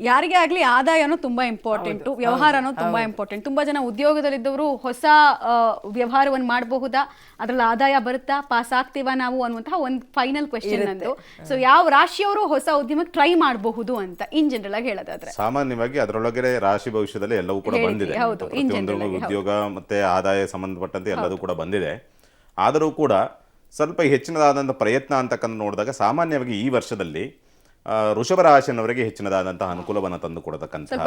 ಯಾರಿಗೇ ಆಗಲಿ ಆದಾಯನೂ ತುಂಬಾ ಇಂಪಾರ್ಟೆಂಟು, ವ್ಯವಹಾರನೂ ತುಂಬಾ ಇಂಪಾರ್ಟೆಂಟ್. ತುಂಬಾ ಜನ ಉದ್ಯೋಗದಲ್ಲಿದ್ದವರು ಹೊಸ ವ್ಯವಹಾರವನ್ನು ಮಾಡಬಹುದಾ, ಅದ್ರಲ್ಲಿ ಆದಾಯ ಬರುತ್ತಾ, ಪಾಸ್ ಆಗ್ತೀವಾ ನಾವು ಅನ್ನುವಂತಹ ಒಂದು ಫೈನಲ್ ಕ್ವೆಶ್ಚನ್ ಅಂದು. ಸೊ ಯಾವ ರಾಶಿಯವರು ಹೊಸ ಉದ್ಯಮಕ್ಕೆ ಟ್ರೈ ಮಾಡಬಹುದು ಅಂತ ಇನ್ ಜನರಲ್ ಆಗಿ ಹೇಳೋದಾದ್ರೆ, ಸಾಮಾನ್ಯವಾಗಿ ಅದರೊಳಗಡೆ ರಾಶಿ ಭವಿಷ್ಯದಲ್ಲಿ ಎಲ್ಲವೂ ಕೂಡ ಬಂದಿದೆ. ಪ್ರತಿಯೊಂದು ಉದ್ಯೋಗ ಮತ್ತೆ ಆದಾಯ ಸಂಬಂಧಪಟ್ಟಂತೆ ಎಲ್ಲದೂ ಕೂಡ ಬಂದಿದೆ. ಆದರೂ ಕೂಡ ಸ್ವಲ್ಪ ಹೆಚ್ಚಿನದಾದಂಥ ಪ್ರಯತ್ನ ಅಂತಕ್ಕಂಥ ನೋಡಿದಾಗ ಸಾಮಾನ್ಯವಾಗಿ ಈ ವರ್ಷದಲ್ಲಿ ವೃಷಭ ರಾಶಿಯವರಿಗೆ ಹೆಚ್ಚಿನದಾದಂತಹ ಅನುಕೂಲವನ್ನು ತಂದು ಕೊಡತಕ್ಕಂಥ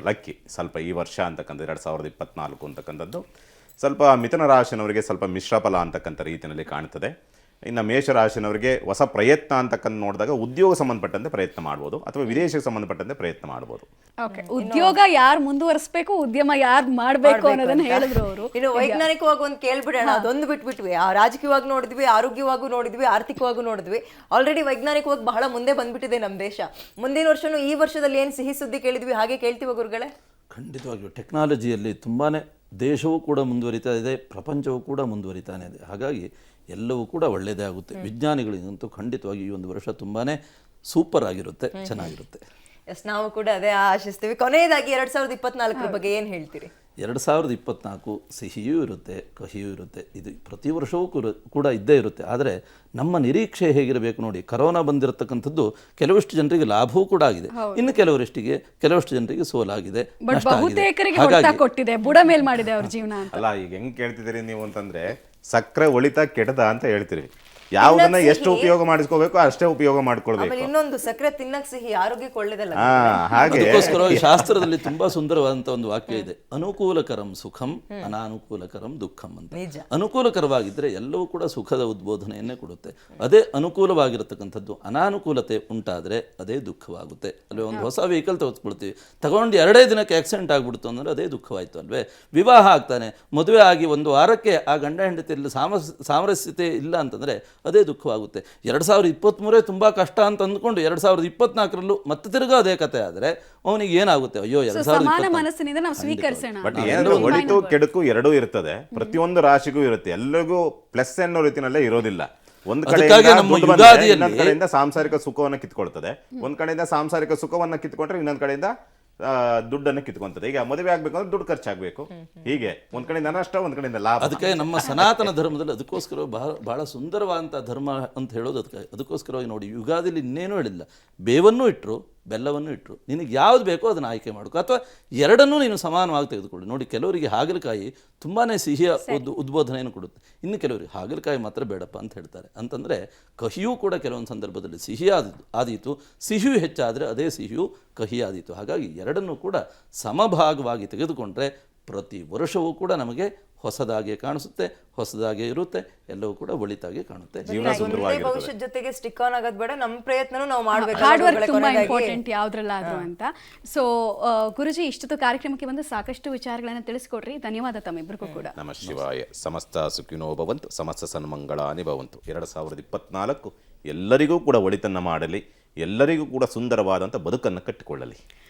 ಲಕ್ಕಿ ಸ್ವಲ್ಪ ಈ ವರ್ಷ ಅಂತಕ್ಕಂಥ 2024 ಅಂತಕ್ಕಂಥದ್ದು ಸ್ವಲ್ಪ ಮಿಥುನ ರಾಶಿಯವರಿಗೆ ಸ್ವಲ್ಪ ಮಿಶ್ರ ಫಲ ಅಂತಕ್ಕಂಥ ರೀತಿಯಲ್ಲಿ ಕಾಣ್ತದೆ. ಇನ್ನು ಮೇಷರಾಶಿನವರಿಗೆ ಹೊಸ ಪ್ರಯತ್ನ ಅಂತಕ್ಕಂಥ ನೋಡಿದಾಗ ಉದ್ಯೋಗ ಸಂಬಂಧಪಟ್ಟಂತೆ ಪ್ರಯತ್ನ ಮಾಡ್ಬೋದು ಅಥವಾ ವಿದೇಶಕ್ಕೆ ಸಂಬಂಧಪಟ್ಟಂತೆ ಪ್ರಯತ್ನ ಮಾಡ್ಬೋದು. ಉದ್ಯೋಗ ಯಾರು ಮುಂದುವರಿಸಬೇಕು, ಉದ್ಯಮ ಯಾರು ಮಾಡಬೇಕು ಅನ್ನೋದನ್ನ ಹೇಳಿದ್ರು ಅವರು. ಇನ್ನು ವೈಜ್ಞಾನಿಕವಾಗಿ ಒಂದು ಕೇಳ್ಬಿಡೋಣ, ಅದೊಂದು ಬಿಟ್ಬಿಟ್ವಿ. ರಾಜಕೀಯವಾಗಿ ನೋಡಿದ್ವಿ, ಆರೋಗ್ಯವಾಗೂ ನೋಡಿದ್ವಿ, ಆರ್ಥಿಕವಾಗೂ ನೋಡಿದ್ವಿ. ಆಲ್ರೆಡಿ ವೈಜ್ಞಾನಿಕವಾಗಿ ಬಹಳ ಮುಂದೆ ಬಂದ್ಬಿಟ್ಟಿದೆ ನಮ್ಮ ದೇಶ. ಮುಂದಿನ ವರ್ಷನೂ ಈ ವರ್ಷದಲ್ಲಿ ಏನು ಸಿಹಿ ಸುದ್ದಿ ಕೇಳಿದ್ವಿ ಹಾಗೆ ಕೇಳ್ತೀವ ಗುರುಗಳೇ? ಖಂಡಿತವಾಗಿಯೂ ಟೆಕ್ನಾಲಜಿಯಲ್ಲಿ ತುಂಬಾ ದೇಶವೂ ಕೂಡ ಮುಂದುವರಿತಾ ಇದೆ, ಪ್ರಪಂಚವೂ ಕೂಡ ಮುಂದುವರಿತಾನೆ ಇದೆ. ಹಾಗಾಗಿ ಎಲ್ಲವೂ ಕೂಡ ಒಳ್ಳೆಯದೇ ಆಗುತ್ತೆ. ವಿಜ್ಞಾನಿಗಳಿಗಂತೂ ಖಂಡಿತವಾಗಿ ಈ ಒಂದು ವರ್ಷ ತುಂಬಾ ಸೂಪರ್ ಆಗಿರುತ್ತೆ, ಚೆನ್ನಾಗಿರುತ್ತೆ. ಎಸ್, ನಾವು ಕೂಡ ಅದೇ ಆಶಿಸ್ತೀವಿ. ಕೊನೆಯದಾಗಿ 2024 ಬಗ್ಗೆ ಏನು ಹೇಳ್ತೀರಿ? 2024 ಸಿಹಿಯೂ ಇರುತ್ತೆ, ಕಹಿಯೂ ಇರುತ್ತೆ. ಇದು ಪ್ರತಿ ವರ್ಷವೂ ಕೂಡ ಇದ್ದೇ ಇರುತ್ತೆ. ಆದರೆ ನಮ್ಮ ನಿರೀಕ್ಷೆ ಹೇಗಿರಬೇಕು ನೋಡಿ, ಕರೋನಾ ಬಂದಿರತಕ್ಕಂಥದ್ದು ಕೆಲವಷ್ಟು ಜನರಿಗೆ ಲಾಭವೂ ಕೂಡ ಆಗಿದೆ, ಇನ್ನು ಕೆಲವಷ್ಟು ಜನರಿಗೆ ಸೋಲಾಗಿದೆ, ಕೊಟ್ಟಿದೆ, ಬುಡ ಮೇಲ್ ಮಾಡಿದೆ ಅವ್ರ ಜೀವನ. ಅಲ್ಲ, ಈಗ ಹೆಂಗ್ ಕೇಳ್ತಿದ್ದೀರಿ ನೀವು ಅಂತಂದ್ರೆ ಸಕ್ಕರೆ ಒಳಿತ ಕೆಟ್ಟದ ಅಂತ ಹೇಳ್ತೀರಿ. ಯಾವುದನ್ನ ಎಷ್ಟು ಉಪಯೋಗ ಮಾಡಿಸ್ಕೋಬೇಕು ಅಷ್ಟೇ ಉಪಯೋಗ ಮಾಡ್ಕೊಳ್ಬೇಕು. ಇನ್ನೊಂದು ಸಕ್ಕರೆ ತಿನ್ನಕ್ ಸಿಹಿ, ಆರೋಗ್ಯಕ್ಕೆ ಒಳ್ಳೇದಲ್ಲ. ಅದಕ್ಕೋಸ್ಕರ ಶಾಸ್ತ್ರದಲ್ಲಿ ತುಂಬಾ ಸುಂದರವಾದಂತ ಒಂದು ವಾಕ್ಯ ಇದೆ, ಅನುಕೂಲಕರಂ ಸುಖಂ ಅನಾನುಕೂಲಕರಂ ದುಃಖಂ ಅಂತ. ಅನುಕೂಲಕರವಾಗಿದ್ರೆ ಎಲ್ಲವೂ ಕೂಡ ಸುಖದ ಉದ್ಬೋಧನೆಯನ್ನೇ ಕೊಡುತ್ತೆ. ಅದೇ ಅನುಕೂಲವಾಗಿರತಕ್ಕಂಥದ್ದು ಅನಾನುಕೂಲತೆ ಉಂಟಾದ್ರೆ ಅದೇ ದುಃಖವಾಗುತ್ತೆ. ಅಲ್ವೇ, ಒಂದು ಹೊಸ ವೆಹಿಕಲ್ ತೆಗೆದುಕೊಳ್ತೀವಿ, ತಗೊಂಡು 2 ದಿನಕ್ಕೆ ಆಕ್ಸಿಡೆಂಟ್ ಆಗ್ಬಿಡ್ತು ಅಂದ್ರೆ ಅದೇ ದುಃಖವಾಯ್ತು ಅಲ್ವೇ. ವಿವಾಹ ಆಗ್ತಾನೆ, ಮದುವೆ ಆಗಿ 1 ವಾರಕ್ಕೆ ಆ ಗಂಡ ಹೆಂಡತಿಯಲ್ಲಿ ಸಾಮರಸ್ಯತೆ ಇಲ್ಲ ಅಂತಂದ್ರೆ ಅದೇ ದುಃಖವಾಗುತ್ತೆ. 2023 ತುಂಬಾ ಕಷ್ಟ ಅಂತ ಅಂದ್ಕೊಂಡು 2024ರಲ್ಲೂ ಮತ್ತೆ ತಿರ್ಗಾ ಅದೇ ಕತೆ ಆದ್ರೆ ಅವನಿಗೆ ಏನಾಗುತ್ತೆ? ಅಯ್ಯೋ, 2024 ಬಟ್ ಏನಂದ್ರೆ ಒಳಿತು ಕೆಡುಕು ಎರಡೂ ಇರ್ತದೆ, ಪ್ರತಿಯೊಂದು ರಾಶಿಗೂ ಇರುತ್ತೆ. ಎಲ್ಲರಿಗೂ ಪ್ಲಸ್ ಅನ್ನೋ ರೀತಿನಲ್ಲೇ ಇರೋದಿಲ್ಲ. ಒಂದ್ ಕಡೆಯಿಂದ ಸಾಂಸಾರಿಕ ಸುಖವನ್ನ ಕಿತ್ಕೊಳ್ತದೆ, ಒಂದ್ ಕಡೆಯಿಂದ ಸಾಂಸಾರಿಕ ಸುಖವನ್ನ ಕಿತ್ಕೊಂಡ್ರೆ ಇನ್ನೊಂದ್ ಕಡೆಯಿಂದ ದುಡ್ಡನ್ನು ಕಿತ್ಕೊಂತದೆ. ಈಗ ಮದುವೆ ಆಗ್ಬೇಕು ಅಂದ್ರೆ ದುಡ್ಡು ಖರ್ಚಾಗಬೇಕು, ಹೀಗೆ ಒಂದ್ ಕಡೆಯಿಂದ ನಷ್ಟ, ಒಂದ್ ಕಡೆಯಿಂದ ಲಾಭ. ಅದಕ್ಕೆ ನಮ್ಮ ಸನಾತನ ಧರ್ಮದಲ್ಲಿ ಅದಕ್ಕೋಸ್ಕರ ಬಹಳ ಸುಂದರವಾದಂಥ ಧರ್ಮ ಅಂತ ಹೇಳೋದು ಅದಕ್ಕೋಸ್ಕರವಾಗಿ ನೋಡಿ, ಯುಗಾದಿಲಿ ಇನ್ನೇನೂ ಹೇಳಿಲ್ಲ, ಬೇವನ್ನೂ ಇಟ್ಟರು, ಬೆಲ್ಲವನ್ನು ಇಟ್ಟರು, ನಿನಗೆ ಯಾವ್ದು ಬೇಕೋ ಅದನ್ನು ಆಯ್ಕೆ ಮಾಡ್ಕೊ, ಅಥವಾ ಎರಡನ್ನೂ ನೀನು ಸಮಾನವಾಗಿ ತೆಗೆದುಕೊಳ್ಳಿ. ನೋಡಿ, ಕೆಲವರಿಗೆ ಹಾಗಲಕಾಯಿ ತುಂಬಾ ಸಿಹಿಯ ಉದ್ಬೋಧನೆಯನ್ನು ಕೊಡುತ್ತೆ, ಇನ್ನು ಕೆಲವರಿಗೆ ಹಾಗಲಕಾಯಿ ಮಾತ್ರ ಬೇಡಪ್ಪ ಅಂತ ಹೇಳ್ತಾರೆ. ಅಂತಂದರೆ ಕಹಿಯೂ ಕೂಡ ಕೆಲವೊಂದು ಸಂದರ್ಭದಲ್ಲಿ ಸಿಹಿ ಆದೀತು, ಸಿಹಿಯೂ ಹೆಚ್ಚಾದರೆ ಅದೇ ಸಿಹಿಯೂ ಕಹಿ ಆದೀತು. ಹಾಗಾಗಿ ಎರಡನ್ನೂ ಕೂಡ ಸಮಭಾಗವಾಗಿ ತೆಗೆದುಕೊಂಡ್ರೆ ಪ್ರತಿ ವರ್ಷವೂ ಕೂಡ ನಮಗೆ ಹೊಸದಾಗಿ ಕಾಣಿಸುತ್ತೆ, ಹೊಸದಾಗಿ ಇರುತ್ತೆ, ಎಲ್ಲವೂ ಕೂಡ ಒಳಿತಾಗಿ ಕಾಣುತ್ತೆ. ಭವಿಷ್ಯದ ಜೊತೆಗೆ ಸ್ಟಿಕ್ ಆನ್ ಆಗೋದು ಬೇಡ, ನಮ್ಮ ಪ್ರಯತ್ನನೂ ನಾವು ಮಾಡಬೇಕು. ಹಾರ್ಡ್ ವರ್ಕ್ ತುಂಬಾ ಇಂಪಾರ್ಟೆಂಟ್ ಯಾವ್ದ್ರಲ್ಲಾದ್ರೂ ಅಂತ. ಸೊ ಗುರುಜಿ, ಇಷ್ಟೊತ್ತು ಕಾರ್ಯಕ್ರಮಕ್ಕೆ ಬಂದು ಸಾಕಷ್ಟು ವಿಚಾರಗಳನ್ನು ತಿಳಿಸ್ಕೊಡ್ರಿ. ಧನ್ಯವಾದ ತಮ್ಮಿಬ್ಬರಿಗೂ ಕೂಡ. ನಮಃ ಶಿವಾಯ. ಸಮಸ್ತ ಸುಖಿನೋ ಭವಂತು, ಸಮಸ್ತ ಸನ್ಮಂಗಳಾನಿ ಭವಂತು. 2024 ಎಲ್ಲರಿಗೂ ಕೂಡ ಒಳಿತನ್ನ ಮಾಡಲಿ, ಎಲ್ಲರಿಗೂ ಕೂಡ ಸುಂದರವಾದಂಥ ಬದುಕನ್ನು ಕಟ್ಟಿಕೊಳ್ಳಲಿ.